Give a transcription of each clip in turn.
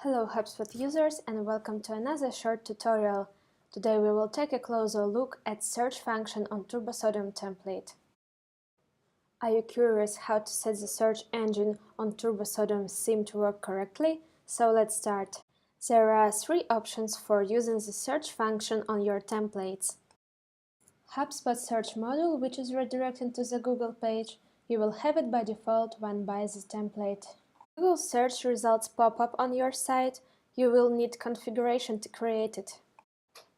Hello HubSpot users and welcome to another short tutorial. Today we will take a closer look at search function on TurboSodium template. Are you curious how to set the search engine on TurboSodium theme to work correctly? So let's start. There are three options for using the search function on your templates. HubSpot Search Module, which is redirected to the Google page. You will have it by default when by the template. Google Search Results Popup on your site. You will need configuration to create it.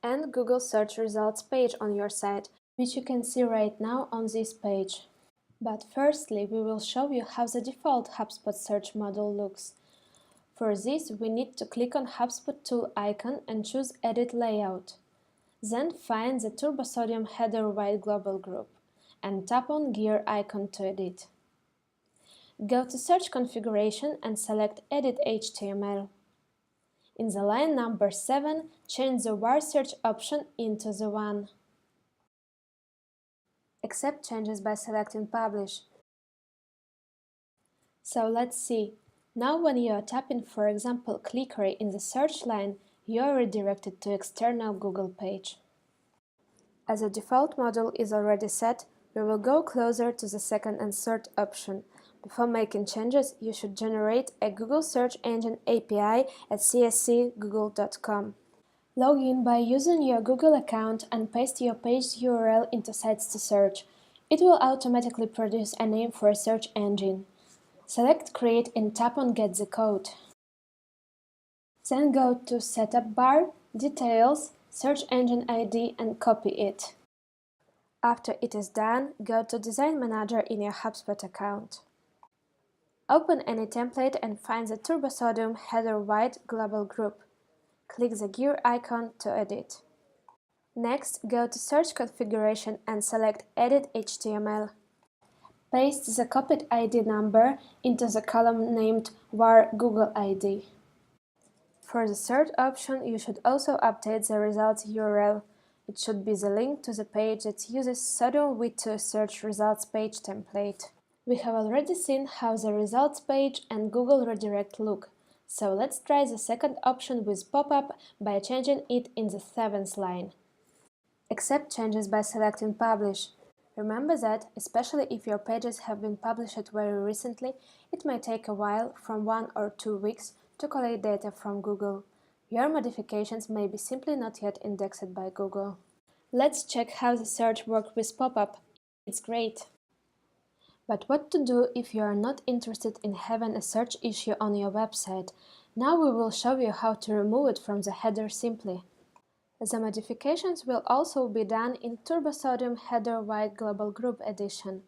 And Google Search Results page on your site, which you can see right now on this page. But firstly, we will show you how the default HubSpot Search Module looks. For this, we need to click on HubSpot tool icon and choose Edit Layout. Then find the TurboSodium header white global group and tap on gear icon to edit. Go to Search Configuration and select Edit HTML. In the line number 7, change the Var Search option into the 1. Accept changes by selecting Publish. So let's see. Now when you are tapping, for example, Clickray in the search line, you are redirected to external Google page. As the default module is already set, we will go closer to the second and third option. Before making changes, you should generate a Google Search Engine API at cscgoogle.com. Log in by using your Google account and paste your page URL into Sites to Search. It will automatically produce a name for a search engine. Select Create and tap on Get the Code. Then go to Setup bar, Details, Search Engine ID and copy it. After it is done, go to Design Manager in your HubSpot account. Open any template and find the TurboSodium header white global group. Click the gear icon to edit. Next, go to Search Configuration and select Edit HTML. Paste the copied ID number into the column named var Google ID. For the third option, you should also update the results URL. It should be the link to the page that uses Sodium V2 Search Results page template. We have already seen how the results page and Google Redirect look, so let's try the second option with pop-up by changing it in the 7th line. Accept changes by selecting Publish. Remember that, especially if your pages have been published very recently, it may take a while, from 1 or 2 weeks, to collect data from Google. Your modifications may be simply not yet indexed by Google. Let's check how the search works with pop-up. It's great! But what to do if you are not interested in having a search issue on your website? Now we will show you how to remove it from the header simply. The modifications will also be done in TurboSodium Header White Global Group Edition.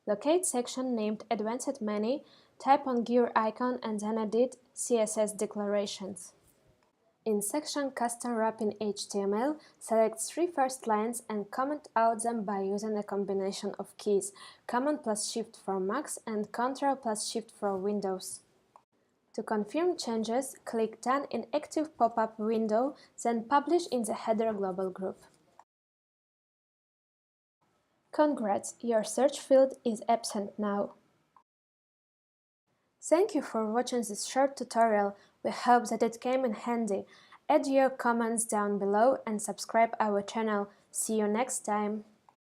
Locate section named Advanced Menu, type on gear icon and then edit CSS declarations. In section Custom Wrapping HTML, select 3 first lines and comment out them by using a combination of keys Command plus Shift for Macs and Ctrl plus Shift for Windows. To confirm changes, click Done in Active Pop-up window, then Publish in the header global group. Congrats, your search field is absent now. Thank you for watching this short tutorial. We hope that it came in handy. Add your comments down below and subscribe our channel. See you next time!